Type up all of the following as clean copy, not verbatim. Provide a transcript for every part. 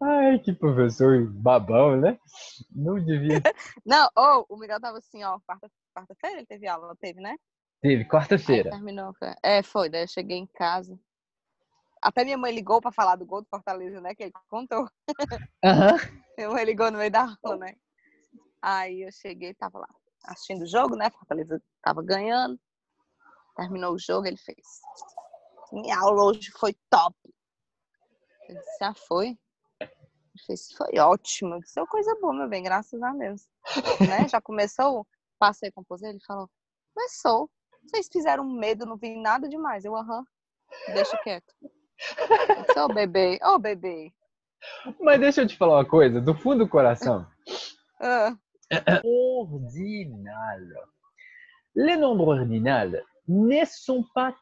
Ai, que professor babão, né? Não devia. Não, o Miguel tava assim, ó, quarta-feira ele teve aula, teve, né? Teve, Aí quarta-feira. terminou. Foi, daí eu cheguei em casa. Até minha mãe ligou pra falar do gol do Fortaleza, né? Que ele contou. Aham. Minha mãe ligou no meio da aula, né? Aí eu cheguei, tava lá assistindo o jogo, né? Fortaleza tava ganhando. Terminou o jogo, ele fez. Minha aula hoje foi top. Eu disse, foi? Ele fez, foi ótimo. Eu disse, coisa boa, meu bem, graças a Deus. Né? Já começou, passei com o ele falou, começou. Vocês fizeram medo, não vi nada demais. Deixa quieto. Eu disse, bebê, bebê. Mas deixa eu te falar uma coisa, do fundo do coração. Ah, Ordinal. Les nombres ordinales ne sont pas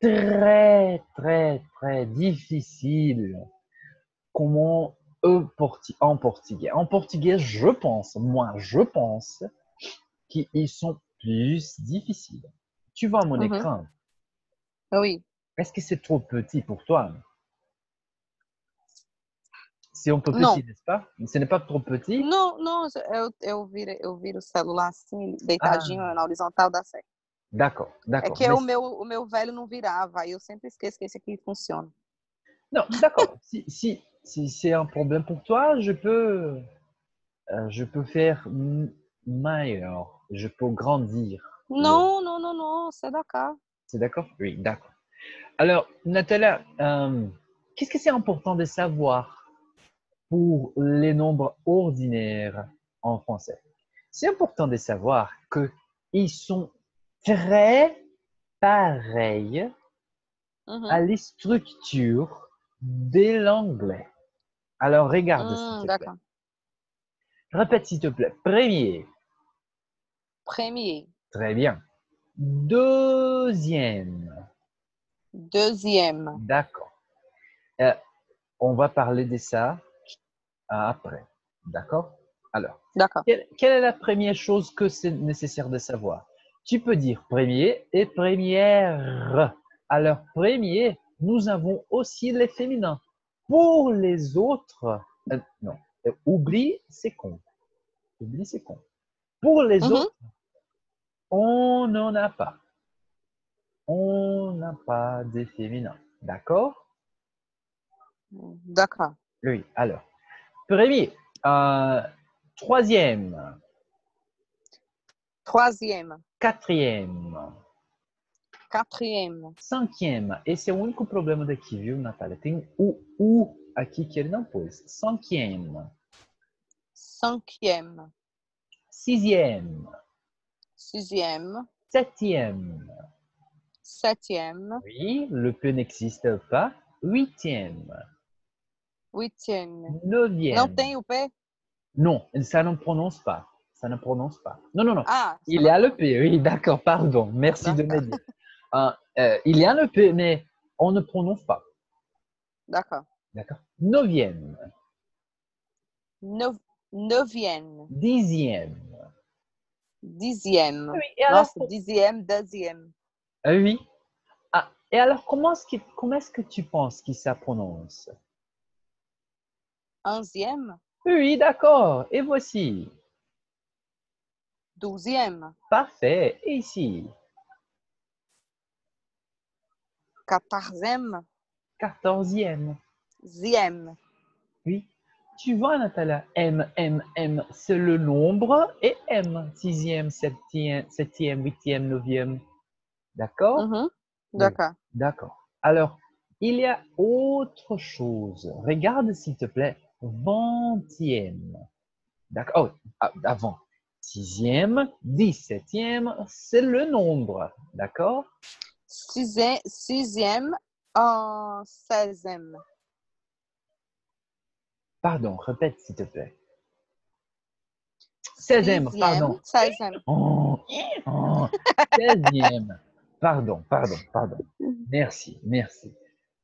très, très, très difficiles comme en portugais. En portugais, je pense qu'ils sont plus difficiles. Tu vois mon uhum. écran. Oui. Est-ce que c'est trop petit pour toi? C'est un peu petit, Não, n'est-ce pas? Ce n'est pas trop petit? não, não, eu viro o celular assim, deitadinho Ah, na horizontal da certo. d'accord, É d'accord. que Mais o meu velho não virava, aí eu sempre esqueço que esse aqui funciona. non, d'accord. Si c'est un problème pour toi, je peux faire meilleur. Je peux grandir. Não, não, não, não, sai da cá. C'est d'accord? Oui, d'accord. Alors, Natalia, qu'est-ce que c'est important de savoir pour les nombres ordinaires en français? C'est important de savoir qu'ils sont très pareils à Uhum. la structure de l'anglais. Alors, regarde s'il te Da plaît. cá. Répète s'il te plaît. Premier, Premier. très bien. Deuxième, Deuxième. d'accord. Euh, on va parler de ça après, d'accord? Alors, D'accord. quelle est la première chose que c'est nécessaire de savoir? Tu peux dire premier et première. Alors, premier, nous avons aussi les féminins. Pour les autres, non, oublie, c'est con. Oublie, c'est con. Pour les Uhum. autres, on n'en a pas. On n'a pas de féminin. D'accord? Da cá. Oui, alors. Premier, troisième, Troisième. quatrième, Quatrième. cinquième. Esse é o único problema daqui, viu, Natália? Tem o U aqui que ele não pôs. Cinquième, Cinquième. sixième, Sixième. septième. Septième. Oui, le P n'existe pas. Huitième, Huitième. Não neuvième. tem o P? Non, ça ne prononce pas. Ça ne prononce pas. Non, non, non. Ah, só Il y não a le pronuncia. P, oui, d'accord, pardon. Merci Da de cá. m'aider. Il y a le P, mais on ne prononce pas. Da cá. D'accord? Neuvième, Neuvième. dixième. Dixième. Oui, et alors, Nossa, dixième, deuxième. oui. Ah, et alors, comment est-ce que tu penses que ça prononce? Onzième. Oui, d'accord. Et voici. Douzième. Parfait. Et ici. Quatorzième. Quatorzième. Zième. Oui. Tu vois, Natalia, M, c'est le nombre et M. Sixième, septième, huitième, neuvième. D'accord? Uhum. Da Oui, cá. d'accord. Alors, il y a autre chose. Regarde, s'il te plaît, vingtième. D'accord? Oh, avant. Sixième, 17e, c'est le nombre. D'accord? Sixième. Seizième. Pardon, répète, s'il te plaît. 16e, pardon. Sixième. Seizième. Oh, oh, 16e. Pardon, pardon, pardon. Merci, merci.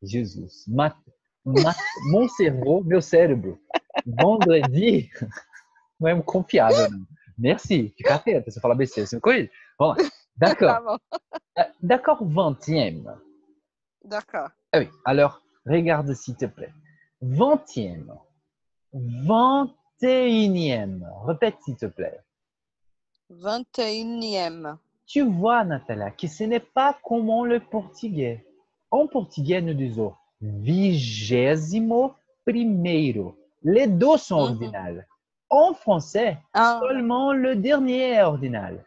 Jesus. Mon cerveau, meu cérebro. Vendredi não é confiável, não. Merci. Fica atento, você fala besteira, assim, coisa. Vamos lá. Tá D'accord. bom. D'accord, 20e. Da cá. Ah oui, alors, regarde s'il te plaît. 20e. 21e. Répète, s'il te plaît. 21e. Tu vois, Natalia, que ce n'est pas comme le portugais. En portugais, nous disons 21º. Les deux sont Mhm. ordinales. En français, Ah, seulement le dernier est ordinal.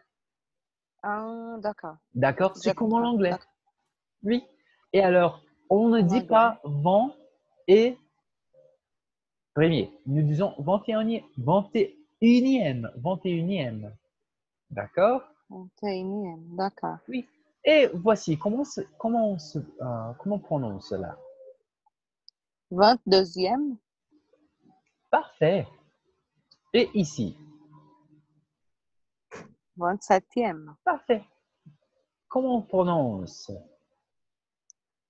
d'accord. D'accord? Je C'est comme en comprends. anglais. D'accord. Oui. Et alors, on ne En dit anglais. pas 20 et premier. Nous disons 21e, 21e, 21e. D'accord? 21e. D'accord. Oui. Et voici, comment prononce cela? 22e. Parfait. Et ici? 27e. Parfait. Comment on prononce?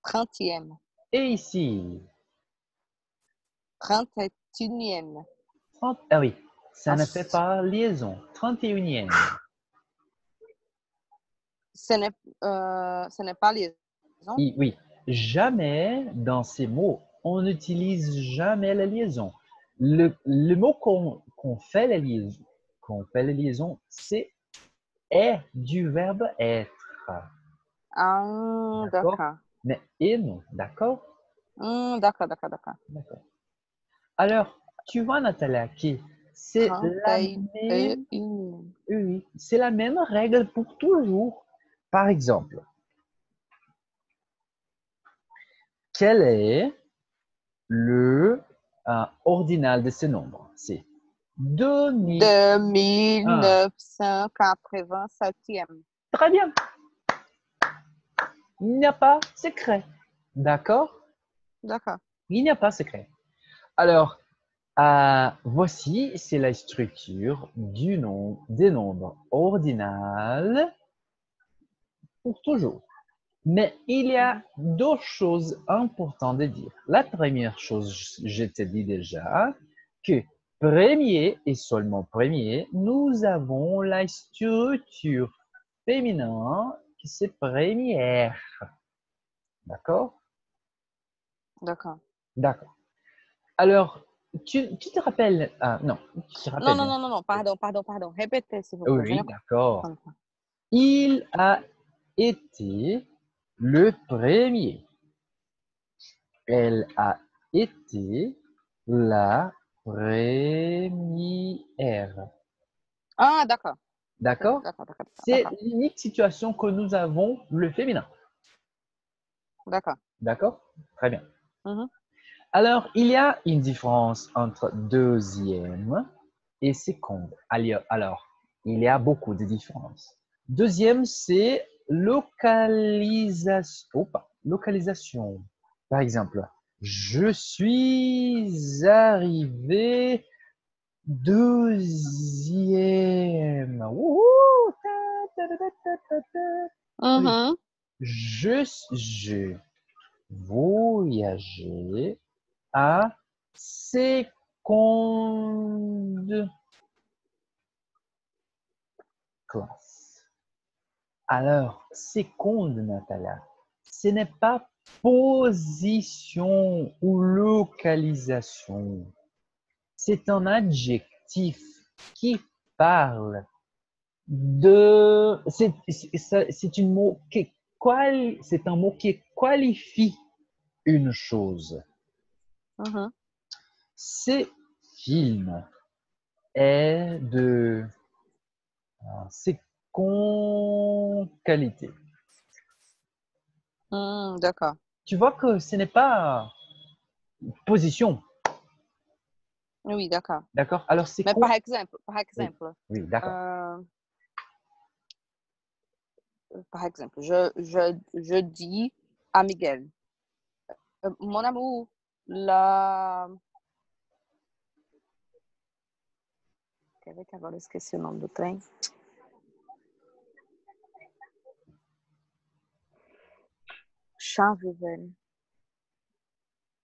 30e. Et ici? 31e. 30, ah oui, ça ne fait Ensuite, pas liaison. 31e. ce n'est pas liaison. Oui, jamais dans ces mots, on n'utilise jamais la liaison. Le mot qu'on fait la liaison, c'est est du verbe être. D'accord? D'accord. Mais et non, d'accord? D'accord, d'accord, d'accord. D'accord. Alors, tu vois, Natalia, que c'est la 31e. même, oui, c'est la même règle pour toujours. Par exemple, quel est le ordinal de ce nombre? C'est 2000. Ah, 2987e. très bien. Il n'y a pas secret. D'accord? D'accord. Il n'y a pas secret. Alors, voici, c'est la structure des nombres ordinales pour toujours. Mais il y a Mhm. deux choses importantes à dire. La première chose, je te dis déjà que premier et seulement premier, nous avons la structure féminin qui c'est première. D'accord? D'accord. D'accord. Alors, tu te rappelles, non, tu te Non, rappelles non, bien non, non, sûr. non. Pardon, pardon, pardon. Répétez, s'il vous plaît. Je ne Oui, d'accord. comprends pas. Il a été le premier. Elle a été la première. D'accord. D'accord? D'accord, d'accord, C'est d'accord. l'unique situation que nous avons le féminin. D'accord. D'accord? Très bien. Mhm. Alors, il y a une différence entre deuxième et seconde. Alors, il y a beaucoup de différences. Deuxième, c'est localisation. Localisation. Par exemple, je suis arrivé deuxième. Wouhou! Ta, ta, ta, ta, ta, ta. Oui. Mhm. Je voyageais à seconde classe. Alors, seconde, Natalia, ce n'est pas position ou localisation. C'est un adjectif qui parle de... C'est un mot qui qualifie une chose. Mhm. Ce film est de seconde qualité. D'accord. Tu vois que ce n'est pas position, Oui, d'accord. d'accord? Alors, c'est Mais con. par Oui, exemple, oui, d'accord. euh, je dis à Miguel, mon amour, la... Quer ver que agora eu esqueci o nome do trem? Chave, velho.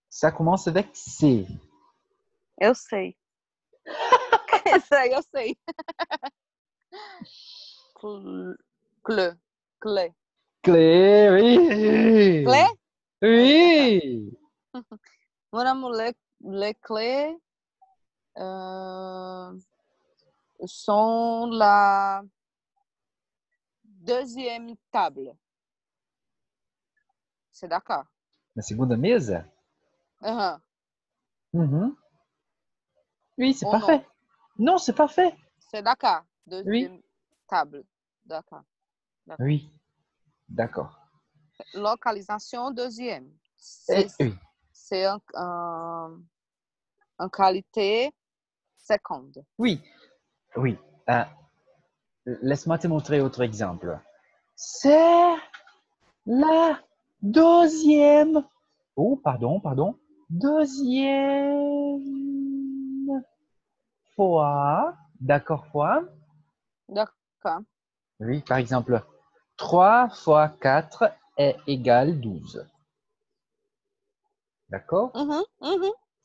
Ça commence avec C. Eu sei. Isso aí eu sei. Cle. Cle. Clé, Cle? oui. Oui, d'accord. Oui. Mon amour, les clés sont la deuxième table. C'est d'accord? Na segunda mesa? Uhum. Mhm. Oui, c'est Ou non? parfait. Non, c'est parfait. C'est d'accord. Oui. Deuxième table. D'accord. Oui, d'accord. Localisation deuxième. Oui, C'est en qualité seconde. oui, oui. Laisse-moi te montrer autre exemple. C'est la deuxième. Oh, pardon. Deuxième fois. D'accord, fois. D'accord. Oui, par exemple, 3 fois 4 est égal 12. D'accord?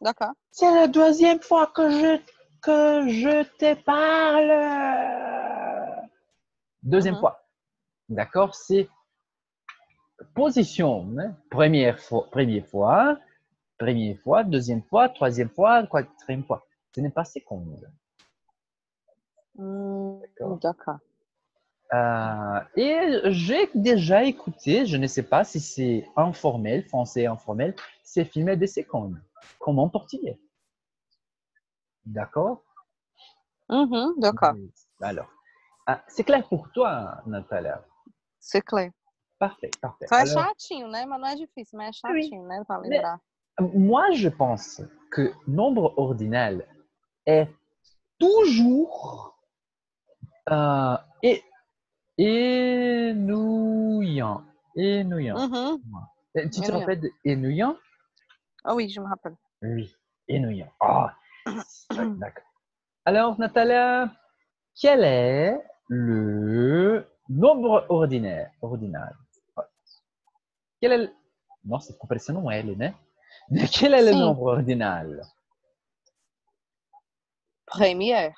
D'accord. C'est la deuxième fois que je te parle. Deuxième Mhm. fois. D'accord? C'est position. Hein? Première fois, deuxième fois, troisième fois, quatrième fois. Ce n'est pas seconde. D'accord? D'accord. Et j'ai déjà écouté, je ne sais pas si c'est informel, français informel, c'est filmé des secondes, comme en portugais. D'accord? D'accord. Oui. Alors, c'est clair pour toi, Natalia? C'est clair. Parfait, parfait. Só é Alors, chatinho, né? Mas não é difícil, mas é oui, chatinho, né? Pra mais lembrar. moi, je pense que nombre ordinal est toujours euh, é- ennuyant. Ennuyant. Uhum. Tu te Eu não ia. rappelles de ennuyant? Ah oui, je me rappelle. Oui, ennuyant. Ah, ouais, d'accord. Alors, Natalia, quel est le nombre ordinal? Ouais. Quel est le... Non, c'est comparaison não L, né? Mais quel est le Sim. nombre ordinal? Première.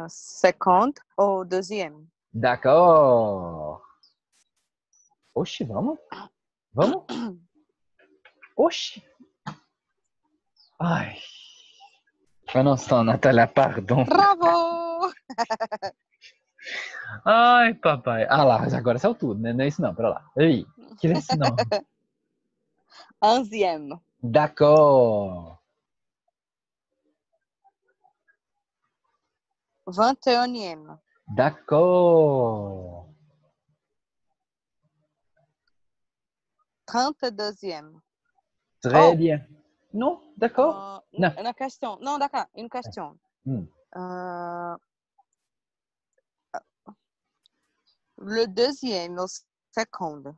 Seconde ou deuxième. D'accord. Oxi, vamos? Vamos? Oxi. Ai. Un instant, Natalia, pardon. Bravo! Ai, papai. Ah lá, agora saiu tudo, né? Não é isso não, pera lá. Ei, que é esse não? Onzième. D'accord. 21e. D'accord. 32e. Très Oh, bien. Non, d'accord. Non. une question. Non, d'accord, une question. Hmm. Euh, le deuxième ou seconde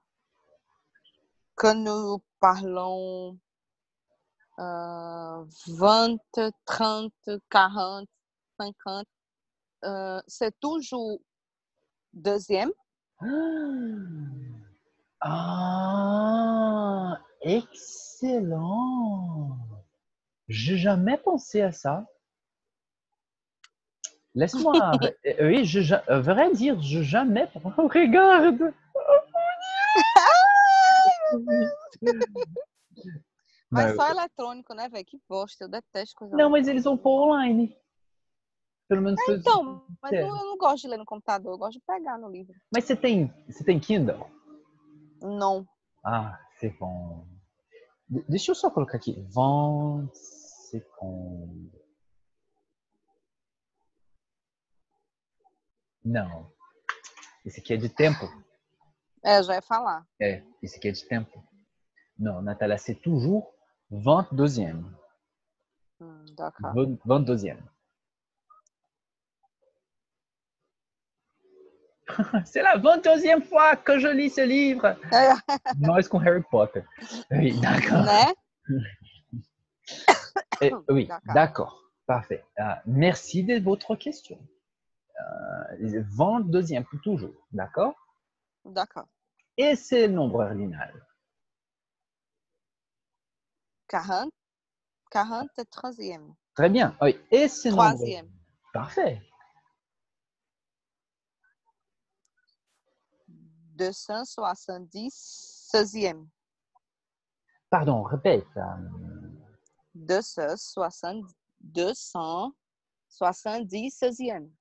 que nous parlons 20, 30, 40, 50, c'est toujours deuxième. Ah, excellent. J'ai jamais pensé à ça. Laisse-moi. Oui, vrai dire, je jamais. Regarde. Mas Não, só eletrônico, né, velho? Que bosta, eu detesto coisa não, mas eles vão eletrônica. pôr online. Pelo menos foi. Então, mas É. eu não gosto de ler no computador, eu gosto de pegar no livro. Mas você tem Kindle? Não. Ah, c'est bom. Deixa eu só colocar aqui. 20 secondes. Não. Esse aqui é de tempo. É, eu já ia falar. Esse aqui é de tempo. Non, Natalia, c'est toujours 22e. D'accord. 22e. C'est la 22e fois que je lis ce livre. Nós com Harry Potter. Oui, d'accord. Né? Oui, D'accord. d'accord. Parfait. Merci de votre question. 22e, toujours. D'accord? D'accord. Et c'est le nombre ordinal. 40, 43e. Très bien. Oui. Et c'est le nombre. Troisième. Parfait. 270, 16e. Pardon, répète. 276e.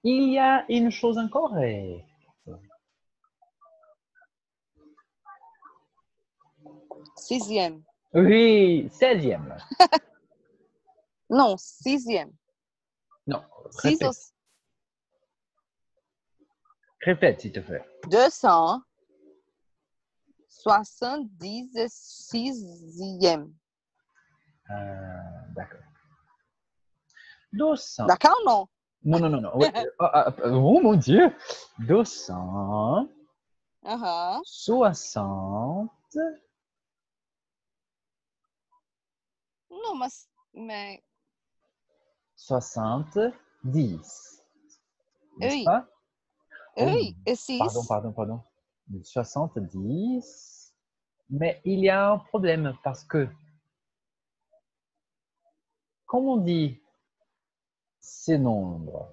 Il y a une chose incorrecte. 6e. Oui, 16e. Non, 6e. Non, 6 ou répète s'il te plaît. 276e. D'accord. 200. D'accord ou non? Non, non, non, non. Oui. Oh mon Dieu. 260. Uh-huh. Non, mais 70. N'est-ce oui, pas? Oh, oui, et pardon, 6. pardon, pardon. 70. Mais il y a un problème parce que, comme on dit ces nombres,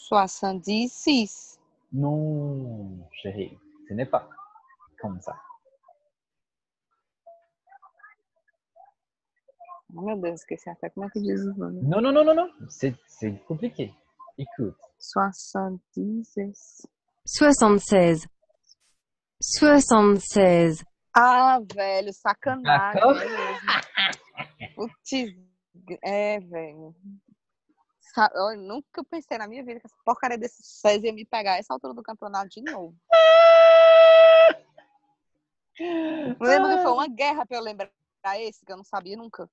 66. non, chérie, ce n'est pas comme ça. Oh, meu Deus, esqueci até como é que diz o nome. Non, non, non, non, non, c'est compliqué. Écoute. 70. 76. 76. Ah, velho, sacanagem, D'accord. é mesmo. Putz, velho. Eu nunca pensei na minha vida que essa porcaria desses 6 ia me pegar a essa altura do campeonato de novo. Lembra que foi uma guerra pra eu lembrar esse, que eu não sabia nunca.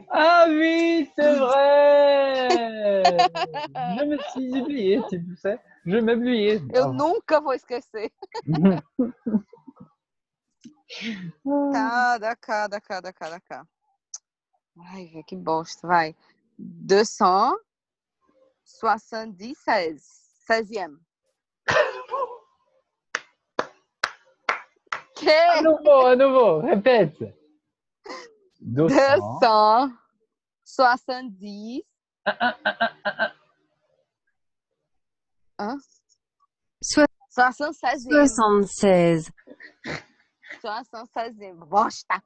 Ah oui, c'est vrai. Je me suis oublié, tu sais. Je m'oubliais. Eu nunca vou esquecer. Cada. Ai, velho, que bosta, vai. 276. 16e. Que? À nouveau, répète. 200. 270. Hã? 76e. 76. 76e. Bosta.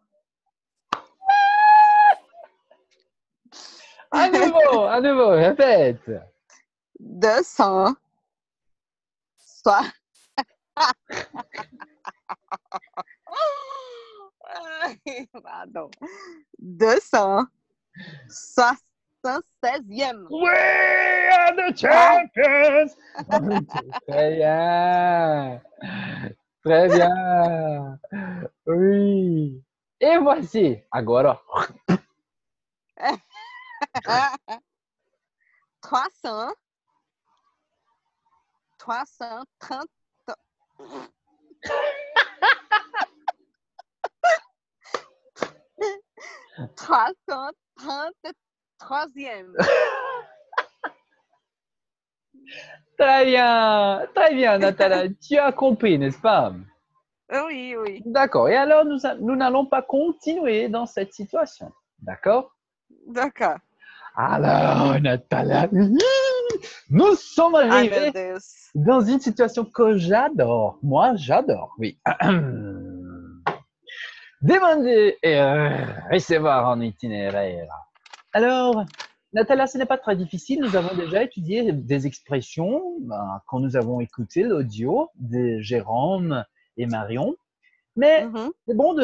À nouveau, répète. 200. Ai, pardon. 276e. We are the champions. Très bien. Très bien. Oui. Et voici, agora. 300. 330. 333e. Très bien, Nathalie. Tu as compris, n'est-ce pas? Oui. D'accord. Et alors, nous n'allons pas continuer dans cette situation. D'accord? D'accord. Alors, Nathalie, nous sommes Ai, meu arrivés Deus. dans une situation que j'adore. Moi, j'adore, oui. Demander et recevoir en itinéraire. Alors, Nathalie, ce n'est pas très difficile. Nous avons déjà étudié des expressions quand nous avons écouté l'audio de Jérôme et Marion. Mais Uhum. c'est bon de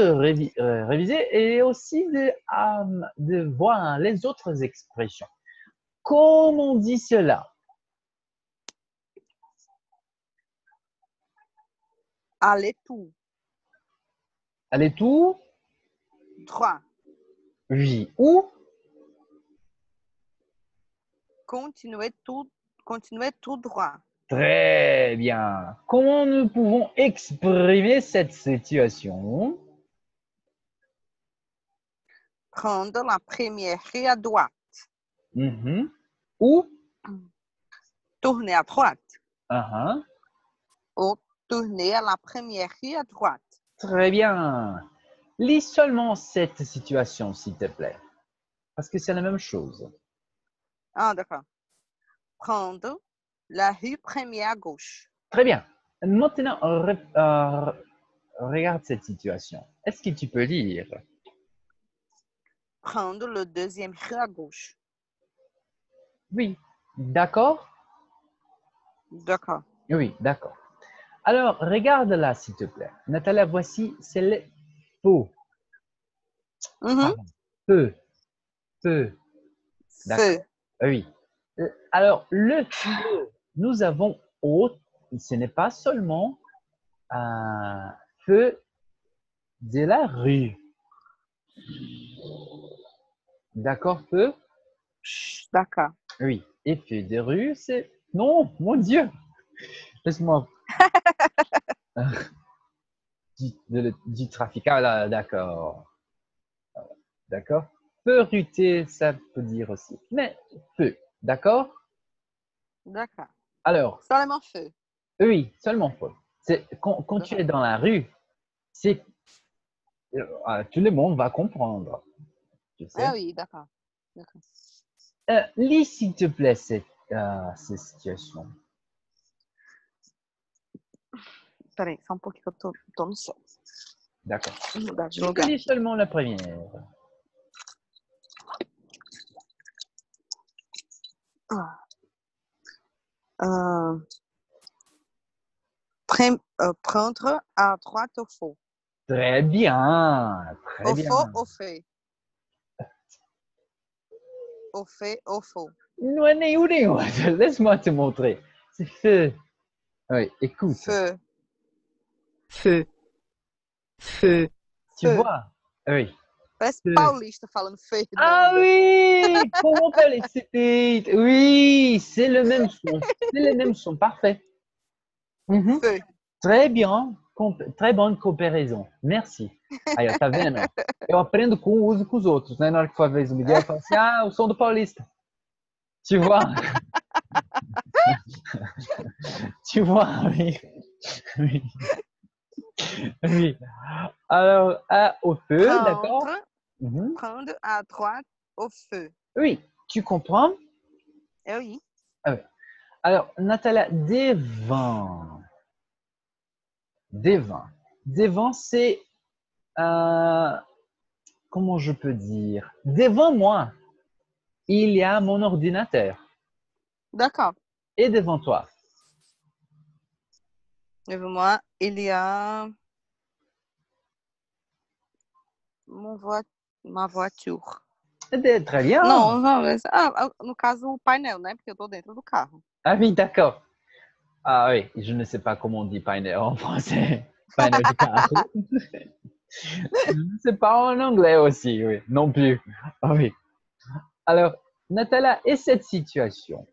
réviser et aussi de voir les autres expressions. Comment on dit cela? Aller tout. Allez tout? Droit. Oui. Ou? Continuer tout droit. Très bien. Comment nous pouvons exprimer cette situation? Prendre la première rue à droite. Mhm. Ou? Tourner à droite. Uh-huh. Ou tourner à la première rue à droite. Très bien. Lis seulement cette situation, s'il te plaît. Parce que c'est la même chose. Ah, d'accord. Prendre la rue première à gauche. Très bien. Maintenant, regarde cette situation. Est-ce que tu peux lire? Prendre le deuxième rue à gauche. Oui. D'accord? D'accord. Oui, d'accord. Alors, regarde là, s'il te plaît. Natalia, voici, c'est le faux. Mhm. Pardon. Peu. Peu. D'accord. Feu. Oui. Alors, le feu, nous avons autre, ce n'est pas seulement un feu de la rue. D'accord, feu? D'accord. Oui. Et feu de rue, c'est... Non, mon Dieu. Laisse-moi... du trafic. Ah là, d'accord. D'accord. Feu ruté, ça peut dire aussi. Mais feu. D'accord? D'accord. Alors, Seulement feu. oui, seulement feu. C'est, quand tu es dans la rue, c'est... tout le monde va comprendre. Tu Ah sais? oui, d'accord. D'accord. Lis, s'il te plaît, cette situation. Peraí, só um pouquinho que eu tô no sol. D'accord. Vou mudar de Tu peux lugar. lire seulement la première. Ah, prendre à droite au faux. Très bien. Très Au faux, bien. au fait. Au fait, au faux. Non, non. Laisse-moi te montrer. C'est feu. Oui, écoute. Feu. Feu. Feu. Tu Feu. vois? Oui. Parece Feu. paulista falando feu Ah ainda. oui! Comment féliciter? Oui, c'est le même son. C'est le même son. Parfait. Mhm. Feu. Très bien. Très bonne comparaison. Merci. Aí, ó, tá vendo? Ó? Eu aprendo com o uso com os outros, né? Na hora que for a vez do Miguel, eu falo assim, ah, o som do Paulista. Tu vois? Tu vois? Oui. Oui. Oui. Alors, au feu, d'accord? Prendre, Mhm. prendre à droite au feu. Oui, tu comprends? É oui. Ah oui. Alors, Natalia, devant. Devant. Devant, c'est, comment je peux dire? Devant moi, il y a mon ordinateur. D'accord. Et devant toi? Devant moi, il y a ma voiture. Très bien. Não, não, no caso o painel, né? Porque eu tô dentro do carro. Ah oui, d'accord. Ah oui, je ne sais pas comment on dit panel en français. Panel de carro. Je ne sais pas en anglais aussi, oui, non plus. Ah oui. Alors, Natalia, et cette situation?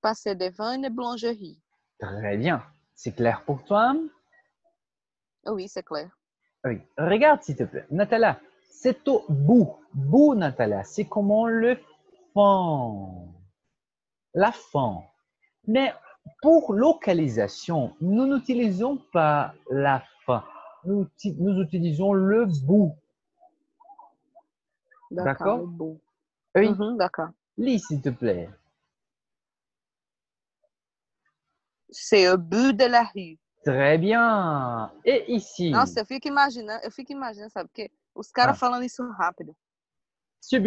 Passer devant une boulangerie. Très bien. C'est clair pour toi? Oui, c'est clair. Oui. Regarde, s'il te plaît. Natalia, c'est au bout. Bout, Natalia, c'est comment le fond. La fin. Mais pour localisation, nous n'utilisons pas la fin. Nous utilisons le bout. D'accord, D'accord? le bout. Oui. D'accord. Lis, s'il te plaît. C'est au bout de la rue. Très bien. Et ici? Nossa, eu fico imaginando, sabe? Porque os caras Ah, falando isso rápido. c'est au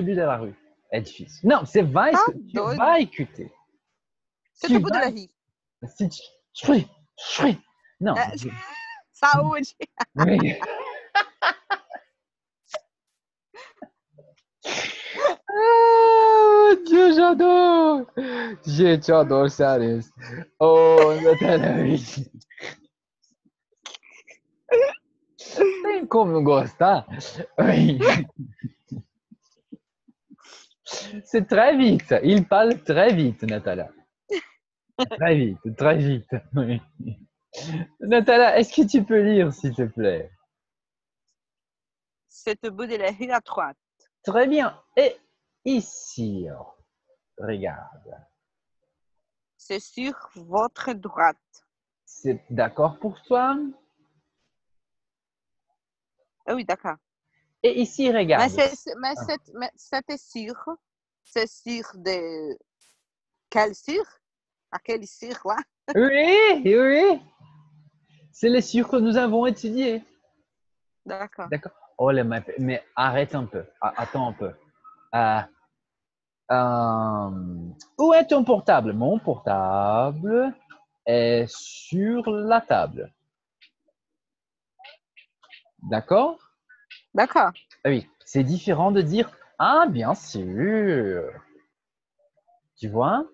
but de la rue. É difícil. Não, você vai, Tá tu doido. vai écouter. C'est Tu au bout de la vas, rue. si tu, non. É, saúde. Oui. Ah, Dieu, j'adore. Gente, eu adoro cearense. Oh, Natália, tem como não gostar? Oui. C'est très vite. Il parle très vite, Natalia. Très vite, très vite. Oui. Natalia, est-ce que tu peux lire, s'il te plaît? C'est au bout de la rue à droite. Très bien. Et ici, regarde. C'est sur votre droite. C'est d'accord pour toi? Ah oui, d'accord. Et ici, regarde. Mais c'était sûr. C'est sûr de... Quel sûr? Aquele circo lá? Oui, oui. C'est les cirques que nous avons étudiés. D'accord. D'accord. Oh, mais arrête un peu. Attends un peu. Euh, où est ton portable? Mon portable est sur la table. D'accord? D'accord. Ah oui, c'est différent de dire ah, bien sûr. Tu vois?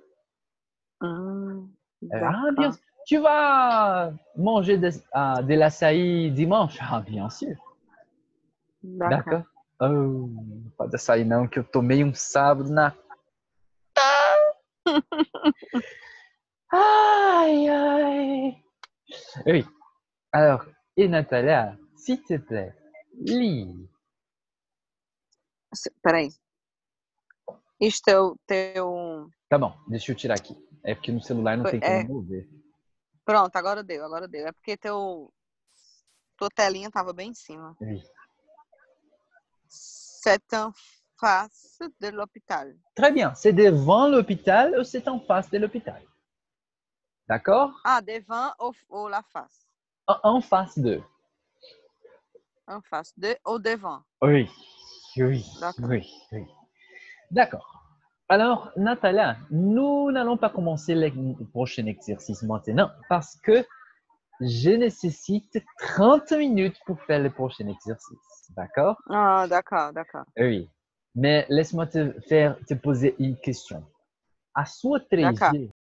Ah, bien D'accord. sûr. Tu vas manger de l'açaï dimanche? Ah, bien sûr. D'accord. D'accord. Oh, pas d'açaí não, que eu tomei sábado na. Aïe, aïe. Oui. Alors, et Natalia, s'il te plaît, lis. Peraí. Isto é o teu. Tá bom, deixa eu tirar aqui. É porque no celular não tem como É, mover. pronto, agora deu, agora deu. É porque tua telinha tava bem em cima. Oui. C'est en face de l'hôpital. Très bien. C'est devant l'hôpital ou c'est en face de l'hôpital? D'accord? Ah, devant ou la face? En face de. En face de ou devant? Oui, oui, D'accord. oui, oui. D'accord. Alors, Natalia, nous n'allons pas commencer le prochain exercice maintenant parce que je nécessite 30 minutes pour faire le prochain exercice. D'accord? Ah, d'accord, d'accord. Oui. Mais laisse-moi te poser une question. À sua D'accord. 3G,